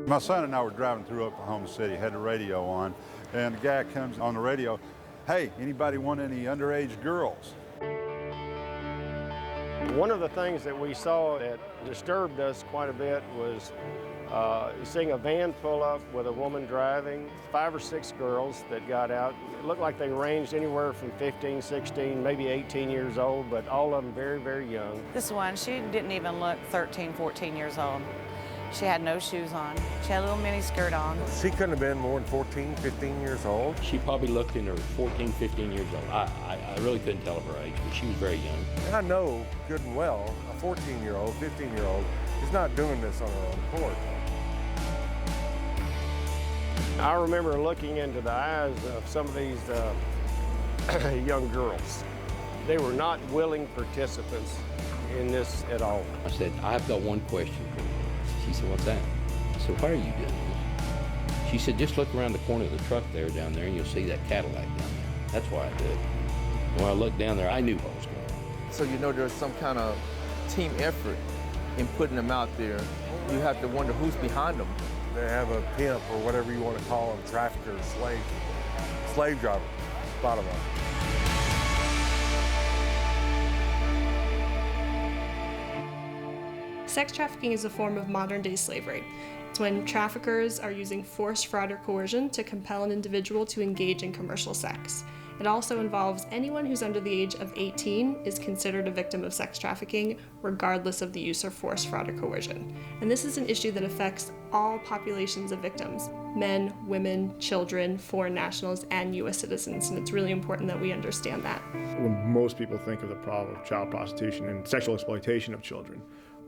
My son and I were driving through Oklahoma City, had the radio on, and the guy comes on the radio, "Hey, anybody want any underage girls?" One of the things that we saw that disturbed us quite a bit was seeing a van pull up with a woman driving, 5 or 6 girls that got out. It looked like they ranged anywhere from 15, 16, maybe 18 years old, but all of them very, very young. This one, she didn't even look 13, 14 years old. She had no shoes on. She had a little mini skirt on. She couldn't have been more than 14, 15 years old. She probably looked in her 14, 15 years old. I really couldn't tell her age, but she was very young. And I know good and well a 14-year-old, 15-year-old is not doing this on her own accord. I remember looking into the eyes of some of these young girls. They were not willing participants in this at all. I said, "I've got one question for you." She said, "What's that?" I said, "Why are you doing this?" She said, "Just look around the corner of the truck there down there and you'll see that Cadillac down there." That's why I did. When I looked down there, I knew what was going on. So you know there's some kind of team effort in putting them out there. You have to wonder who's behind them. They have a pimp or whatever you want to call them, trafficker, slave driver, bottom line. Sex trafficking is a form of modern-day slavery. It's when traffickers are using force, fraud, or coercion to compel an individual to engage in commercial sex. It also involves anyone who's under the age of 18 is considered a victim of sex trafficking, regardless of the use of force, fraud, or coercion. And this is an issue that affects all populations of victims: men, women, children, foreign nationals, and U.S. citizens. And it's really important that we understand that. When most people think of the problem of child prostitution and sexual exploitation of children,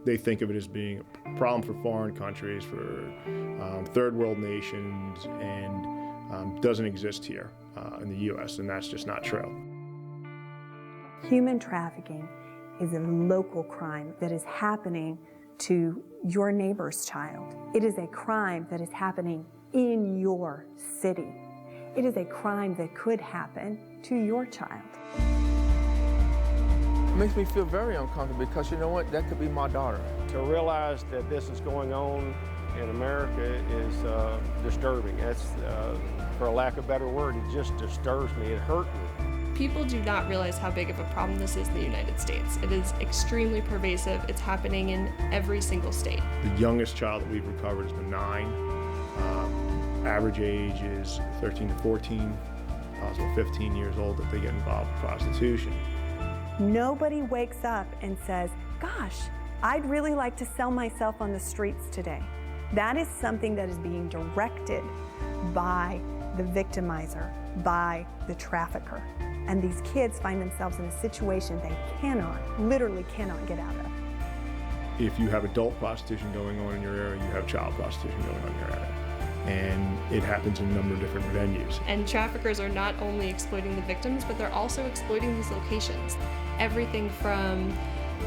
they think of it as being a problem for foreign countries, for third world nations, and doesn't exist here in the U.S., and that's just not true. Human trafficking is a local crime that is happening to your neighbor's child. It is a crime that is happening in your city. It is a crime that could happen to your child. It makes me feel very uncomfortable because you know what, that could be my daughter. To realize that this is going on in America is disturbing. That's, for a lack of a better word, it just disturbs me. It hurt me. People do not realize how big of a problem this is in the United States. It is extremely pervasive. It's happening in every single state. The youngest child that we've recovered has been 9. Average age is 13 to 14, so 15 years old that they get involved in prostitution. Nobody wakes up and says, "Gosh, I'd really like to sell myself on the streets today." That is something that is being directed by the victimizer, by the trafficker. And these kids find themselves in a situation they literally cannot get out of. If you have adult prostitution going on in your area, you have child prostitution going on in your area. And it happens in a number of different venues. And traffickers are not only exploiting the victims, but they're also exploiting these locations. Everything from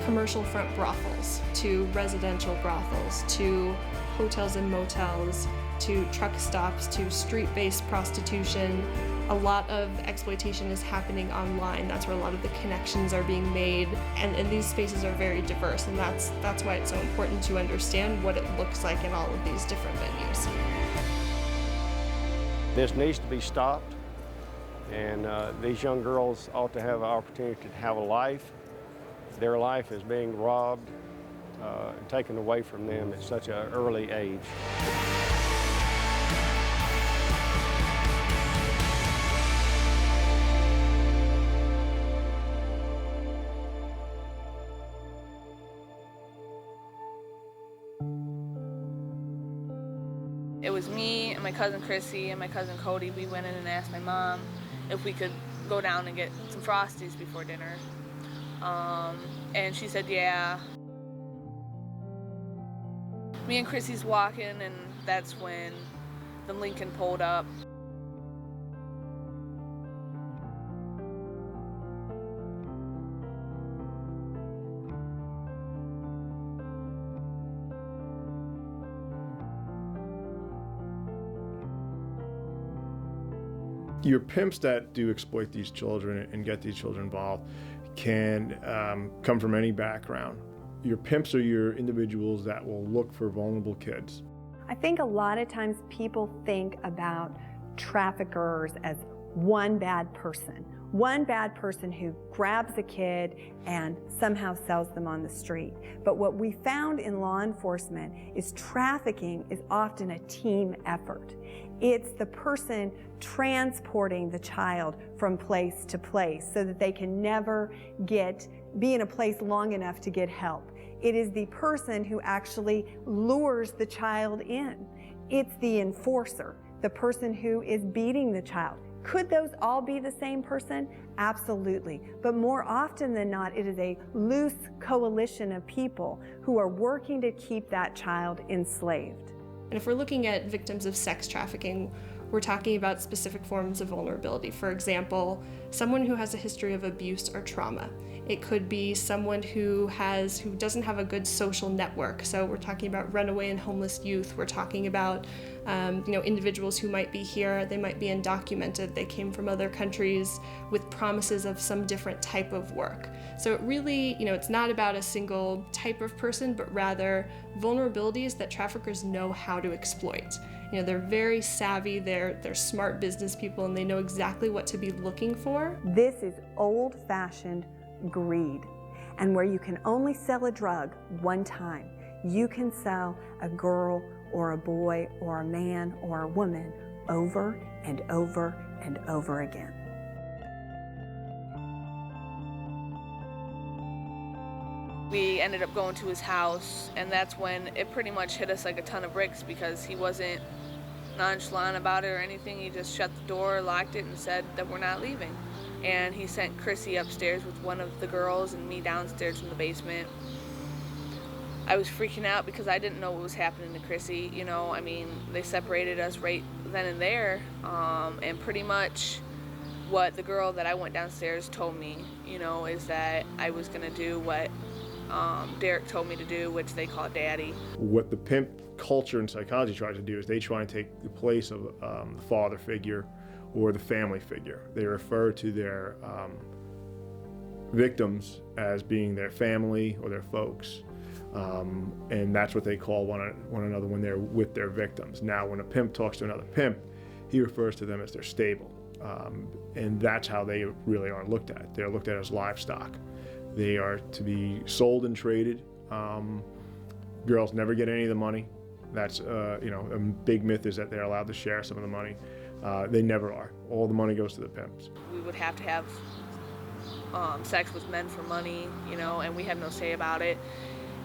commercial front brothels to residential brothels to hotels and motels to truck stops to street-based prostitution. A lot of exploitation is happening online. That's where a lot of the connections are being made. And these spaces are very diverse, and that's why it's so important to understand what it looks like in all of these different venues. This needs to be stopped, and these young girls ought to have an opportunity to have a life. Their life is being robbed and taken away from them at such an early age. It was me and my cousin Chrissy and my cousin Cody. We went in and asked my mom if we could go down and get some Frosties before dinner. And she said, yeah. Me and Chrissy's walking, and that's when the Lincoln pulled up. Your pimps that do exploit these children and get these children involved can come from any background. Your pimps are your individuals that will look for vulnerable kids. I think a lot of times people think about traffickers as one bad person who grabs a kid and somehow sells them on the street. But what we found in law enforcement is trafficking is often a team effort. It's the person transporting the child from place to place so that they can never be in a place long enough to get help. It is the person who actually lures the child in. It's the enforcer, the person who is beating the child. Could those all be the same person? Absolutely. But more often than not, it is a loose coalition of people who are working to keep that child enslaved. And if we're looking at victims of sex trafficking, we're talking about specific forms of vulnerability. For example, someone who has a history of abuse or trauma. It could be someone who doesn't have a good social network. So we're talking about runaway and homeless youth. We're talking about individuals who might be here, they might be undocumented, they came from other countries with promises of some different type of work. So it really, it's not about a single type of person, but rather vulnerabilities that traffickers know how to exploit. They're very savvy, they're smart business people, and they know exactly what to be looking for. This is old-fashioned greed. And where you can only sell a drug one time, you can sell a girl or a boy or a man or a woman over and over and over again. We ended up going to his house, and that's when it pretty much hit us like a ton of bricks, because he wasn't nonchalant about it or anything. He just shut the door, locked it, and said that we're not leaving. And he sent Chrissy upstairs with one of the girls and me downstairs in the basement. I was freaking out because I didn't know what was happening to Chrissy. They separated us right then and there. And pretty much what the girl that I went downstairs told me, is that I was going to do what Derek told me to do, which they call daddy. What the pimp culture and psychology tries to do is they try and take the place of the father figure or the family figure. They refer to their victims as being their family or their folks. And that's what they call one another when they're with their victims. Now, when a pimp talks to another pimp, he refers to them as their stable. And that's how they really are looked at. They're looked at as livestock. They are to be sold and traded. Girls never get any of the money. That's, a big myth is that they're allowed to share some of the money. They never are. All the money goes to the pimps. We would have to have sex with men for money, and we had no say about it.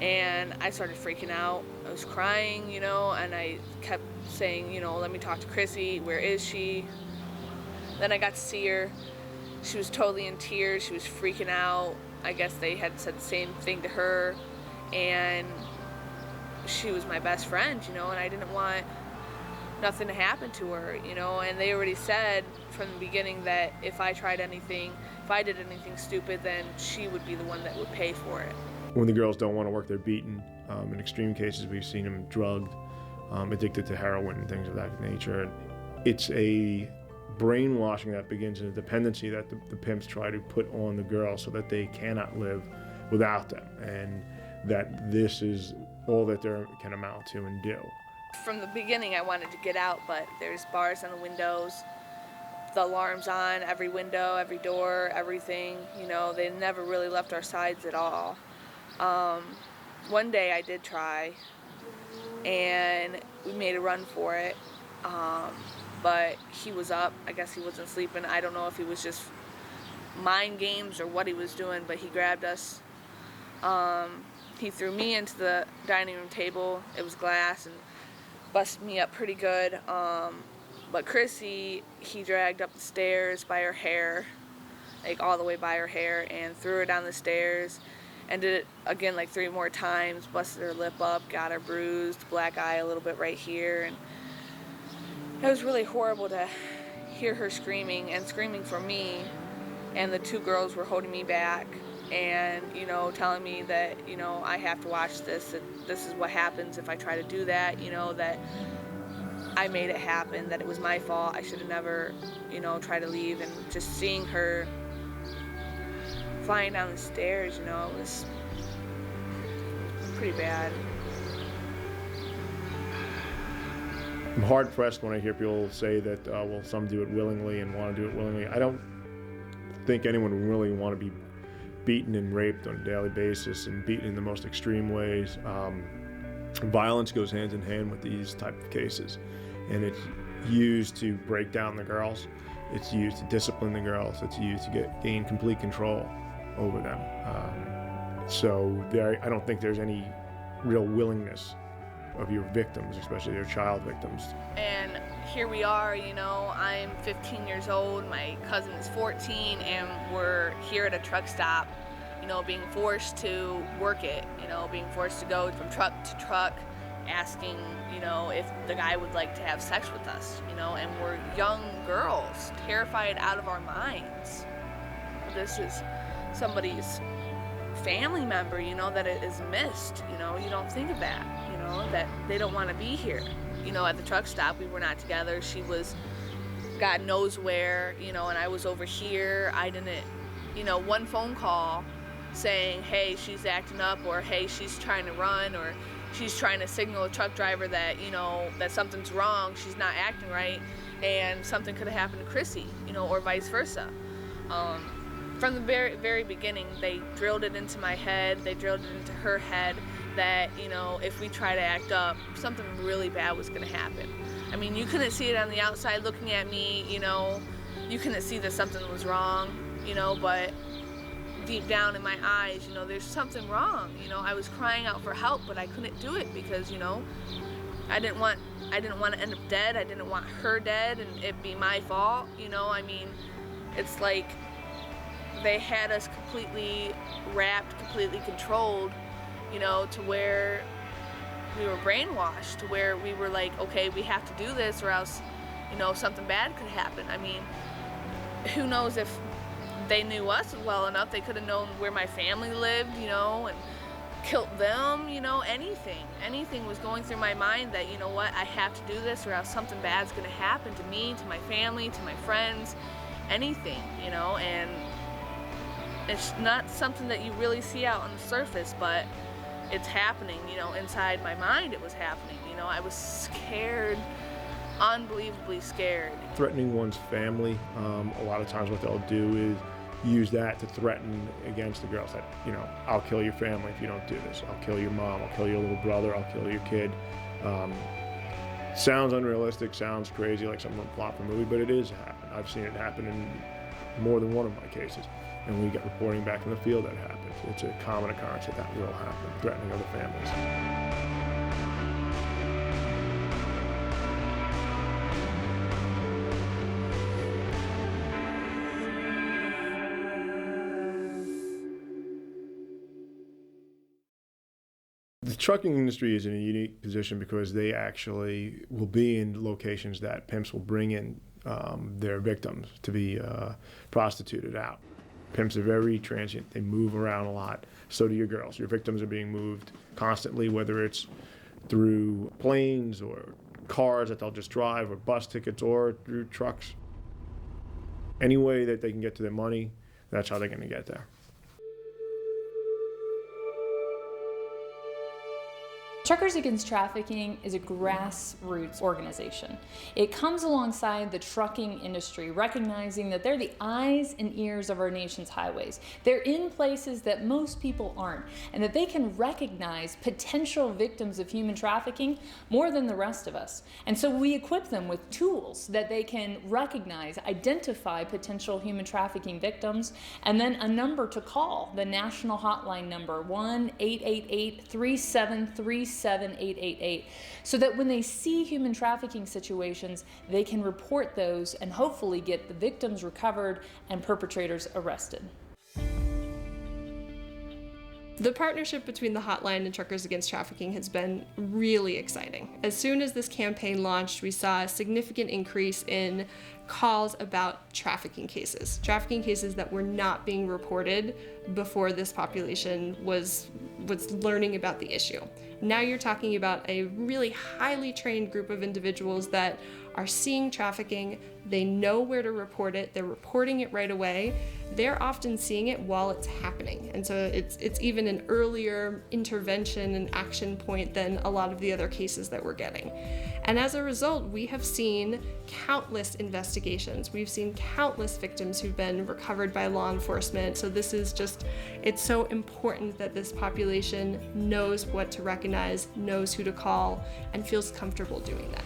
And I started freaking out. I was crying, and I kept saying, let me talk to Chrissy. Where is she? Then I got to see her. She was totally in tears. She was freaking out. I guess they had said the same thing to her. And she was my best friend, and I didn't want nothing to happen to her, and they already said from the beginning that if I did anything stupid, then she would be the one that would pay for it. When the girls don't want to work, they're beaten. In extreme cases, we've seen them drugged, addicted to heroin and things of that nature. It's a brainwashing that begins in a dependency that the pimps try to put on the girls so that they cannot live without them, and that this is all that they can amount to and do. From the beginning, I wanted to get out, but there's bars on the windows, the alarm's on every window, every door, everything. They never really left our sides at all. One day I did try, and we made a run for it, but he was up. I guess he wasn't sleeping. I don't know if he was just mind games or what he was doing, but he grabbed us. He threw me into the dining room table. It was glass, and busted me up pretty good. But Chrissy, he dragged up the stairs by her hair, like all the way by her hair, and threw her down the stairs, and did it again like 3 more times, busted her lip up, got her bruised, black eye a little bit right here. And it was really horrible to hear her screaming for me, and the 2 girls were holding me back and, telling me that, I have to watch this, that this is what happens if I try to do that, that I made it happen, that it was my fault, I should have never, tried to leave. And just seeing her flying down the stairs, it was pretty bad. I'm hard pressed when I hear people say that, well, some do it willingly and want to do it willingly. I don't think anyone would really want to be beaten and raped on a daily basis and beaten in the most extreme ways. Violence goes hand in hand with these type of cases, and it's used to break down the girls. It's used to discipline the girls. It's used to gain complete control over them. So I don't think there's any real willingness of your victims, especially their child victims. And here we are, you know, I'm 15 years old, my cousin is 14, and we're here at a truck stop, you know, being forced to work it, you know, being forced to go from truck to truck, asking, you know, if the guy would like to have sex with us, you know, and we're young girls, terrified out of our minds. This is somebody's family member, you know, that is missed, you know, you don't think of that, you know, that they don't want to be here. You know, at the truck stop, we were not together. She was God knows where, you know, and I was over here. I didn't, you know, one phone call saying, hey, she's acting up, or hey, she's trying to run, or she's trying to signal a truck driver that, you know, that something's wrong, she's not acting right, and something could have happened to Chrissy, you know, or vice versa. From the very beginning, they drilled it into my head, they drilled it into her head that, you know, if we try to act up, something really bad was gonna happen. I mean, you couldn't see it on the outside looking at me, you know, you couldn't see that something was wrong, you know, but deep down in my eyes, you know, there's something wrong. You know, I was crying out for help, but I couldn't do it because, you know, I didn't want to end up dead. I didn't want her dead and it be my fault, you know. I mean, it's like they had us completely wrapped, completely controlled, you know, to where we were brainwashed, to where we were like, okay, we have to do this or else, you know, something bad could happen. I mean, who knows if they knew us well enough, they could have known where my family lived, you know, and killed them, you know, anything was going through my mind that, you know what, I have to do this or else something bad's gonna happen to me, to my family, to my friends, anything, you know. And it's not something that you really see out on the surface, but it's happening, you know, inside my mind it was happening, you know. I was scared, unbelievably scared. Threatening one's family, a lot of times what they'll do is use that to threaten against the girls that, you know, I'll kill your family if you don't do this. I'll kill your mom, I'll kill your little brother, I'll kill your kid. Sounds unrealistic, sounds crazy, like something from a plot from a movie, but it is happening. I've seen it happen in more than one of my cases. And we get reporting back in the field that happens. It's a common occurrence that will happen, threatening other families. The trucking industry is in a unique position because they actually will be in locations that pimps will bring in their victims to be prostituted out. Pimps are very transient. They move around a lot. So do your girls. Your victims are being moved constantly, whether it's through planes or cars that they'll just drive, or bus tickets, or through trucks. Any way that they can get to their money, that's how they're going to get there. Truckers Against Trafficking is a grassroots organization. It comes alongside the trucking industry, recognizing that they're the eyes and ears of our nation's highways. They're in places that most people aren't, and that they can recognize potential victims of human trafficking more than the rest of us. And so we equip them with tools that they can recognize, identify potential human trafficking victims, and then a number to call, the national hotline number, 1-888-373-7888, so that when they see human trafficking situations, they can report those and hopefully get the victims recovered and perpetrators arrested. The partnership between the hotline and Truckers Against Trafficking has been really exciting. As soon as this campaign launched, we saw a significant increase in calls about trafficking cases that were not being reported before this population was learning about the issue. Now you're talking about a really highly trained group of individuals that are seeing trafficking, they know where to report it, they're reporting it right away, they're often seeing it while it's happening. And so it's even an earlier intervention and action point than a lot of the other cases that we're getting. And as a result, we have seen countless investigations. We've seen countless victims who've been recovered by law enforcement. So this is just, it's so important that this population knows what to recognize, knows who to call, and feels comfortable doing that.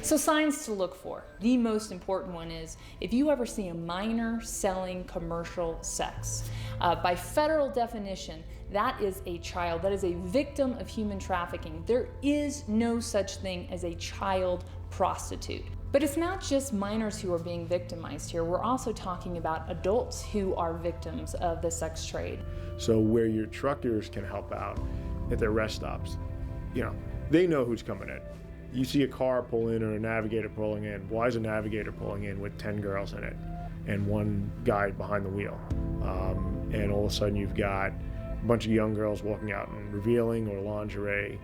So signs to look for. The most important one is if you ever see a minor selling commercial sex. By federal definition, that is a child, that is a victim of human trafficking. There is no such thing as a child prostitute. But it's not just minors who are being victimized here. We're also talking about adults who are victims of the sex trade. So where your truckers can help out at their rest stops, they know who's coming in. You see a car pull in or a navigator pulling in. Why is a navigator pulling in with 10 girls in it and one guy behind the wheel? And all of a sudden you've got a bunch of young girls walking out in revealing or lingerie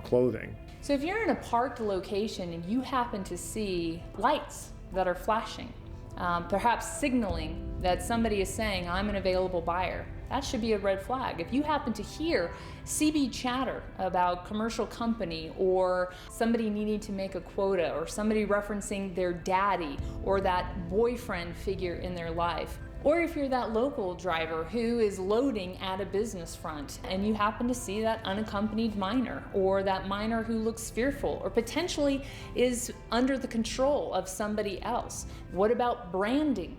clothing. So if you're in a parked location and you happen to see lights that are flashing, perhaps signaling that somebody is saying, I'm an available buyer, that should be a red flag. If you happen to hear CB chatter about commercial company or somebody needing to make a quota or somebody referencing their daddy or that boyfriend figure in their life, or if you're that local driver who is loading at a business front and you happen to see that unaccompanied minor or that minor who looks fearful or potentially is under the control of somebody else. What about branding?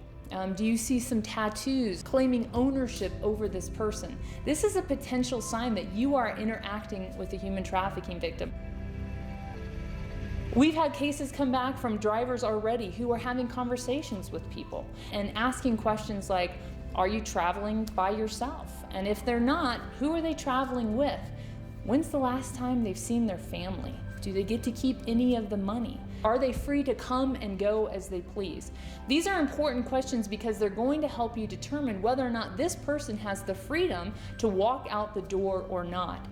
Do you see some tattoos claiming ownership over this person? This is a potential sign that you are interacting with a human trafficking victim. We've had cases come back from drivers already who are having conversations with people and asking questions like, are you traveling by yourself? And if they're not, who are they traveling with? When's the last time they've seen their family? Do they get to keep any of the money? Are they free to come and go as they please? These are important questions because they're going to help you determine whether or not this person has the freedom to walk out the door or not.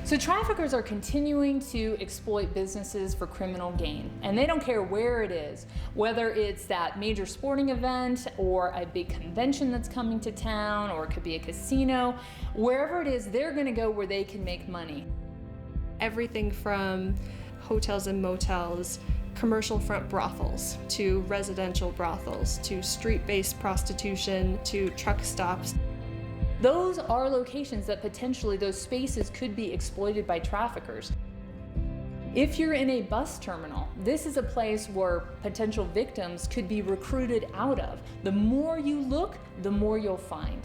So traffickers are continuing to exploit businesses for criminal gain, and they don't care where it is, whether it's that major sporting event or a big convention that's coming to town, or it could be a casino. Wherever it is, they're gonna go where they can make money. Everything from hotels and motels, commercial front brothels, to residential brothels, to street-based prostitution, to truck stops. Those are locations that potentially those spaces could be exploited by traffickers. If you're in a bus terminal, this is a place where potential victims could be recruited out of. The more you look, the more you'll find.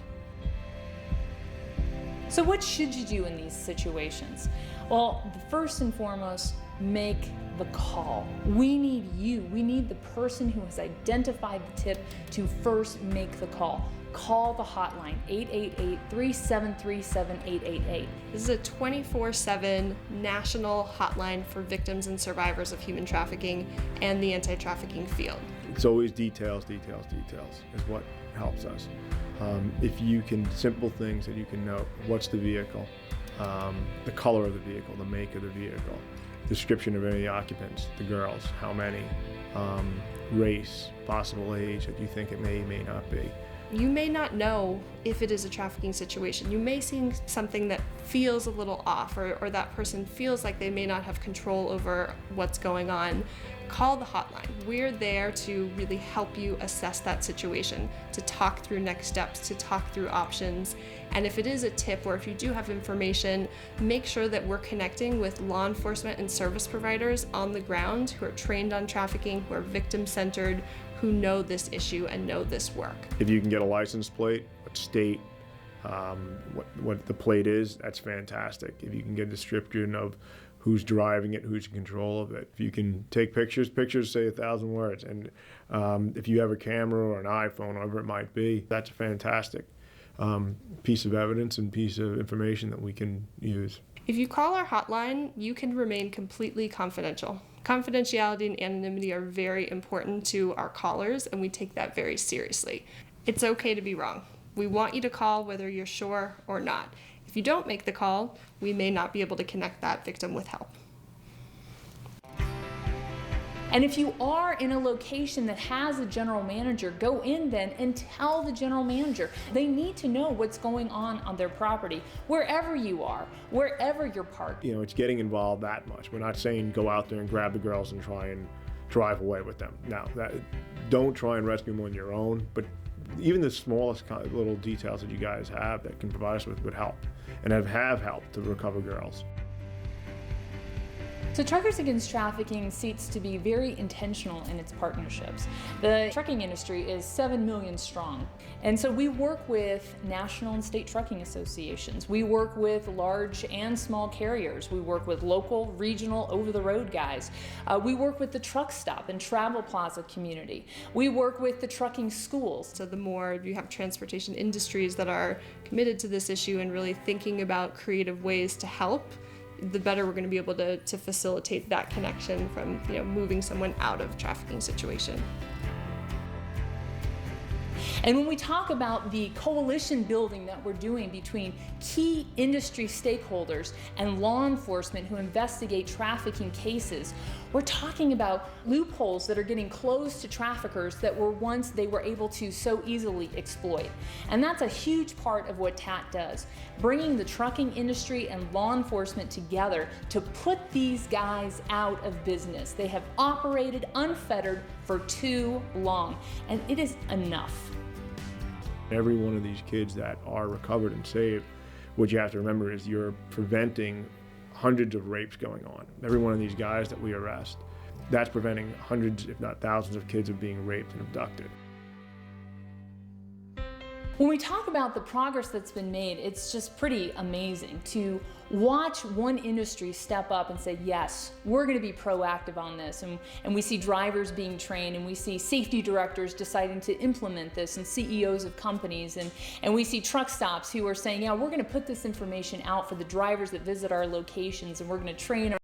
So what should you do in these situations? Well, first and foremost, make the call. We need you. We need the person who has identified the tip to first make the call. Call the hotline, 888-373-7888. This is a 24/7 national hotline for victims and survivors of human trafficking and the anti-trafficking field. It's always details is what helps us. If you can, simple things that you can note, what's the vehicle, the color of the vehicle, the make of the vehicle, description of any occupants, the girls, how many, race, possible age that you think it may not be. You may not know if it is a trafficking situation. You may see something that feels a little off, or that person feels like they may not have control over what's going on. Call the hotline. We're there to really help you assess that situation, to talk through next steps, to talk through options. And if it is a tip, or if you do have information, make sure that we're connecting with law enforcement and service providers on the ground who are trained on trafficking, who are victim-centered, who know this issue and know this work. If you can get a license plate, what state, what the plate is, that's fantastic. If you can get a description of who's driving it, who's in control of it. If you can take pictures say 1,000 words. And if you have a camera or an iPhone, whatever it might be, that's a fantastic piece of evidence and piece of information that we can use. If you call our hotline, you can remain completely confidential. Confidentiality and anonymity are very important to our callers, and we take that very seriously. It's okay to be wrong. We want you to call whether you're sure or not. If you don't make the call, we may not be able to connect that victim with help. And if you are in a location that has a general manager, go in then and tell the general manager. They need to know what's going on their property, wherever you are, wherever you're parked. You know, it's getting involved that much. We're not saying go out there and grab the girls and try and drive away with them. Now, don't try and rescue them on your own, but even the smallest kind of little details that you guys have that can provide us with would help, and have helped to recover girls. So Truckers Against Trafficking seeks to be very intentional in its partnerships. The trucking industry is 7 million strong, and so we work with national and state trucking associations. We work with large and small carriers. We work with local, regional, over-the-road guys. We work with the truck stop and travel plaza community. We work with the trucking schools. So the more you have transportation industries that are committed to this issue and really thinking about creative ways to help, the better we're going to be able to facilitate that connection from, you know, moving someone out of a trafficking situation. And when we talk about the coalition building that we're doing between key industry stakeholders and law enforcement who investigate trafficking cases, we're talking about loopholes that are getting closed to traffickers that were once they were able to so easily exploit. And that's a huge part of what TAT does, bringing the trucking industry and law enforcement together to put these guys out of business. They have operated unfettered for too long, and it is enough. Every one of these kids that are recovered and saved, what you have to remember is you're preventing hundreds of rapes going on. Every one of these guys that we arrest, that's preventing hundreds, if not thousands, of kids of being raped and abducted. When we talk about the progress that's been made, it's just pretty amazing to watch one industry step up and say, yes, we're going to be proactive on this. And we see drivers being trained, and we see safety directors deciding to implement this, and CEOs of companies, and we see truck stops who are saying, yeah, we're going to put this information out for the drivers that visit our locations, and we're going to train our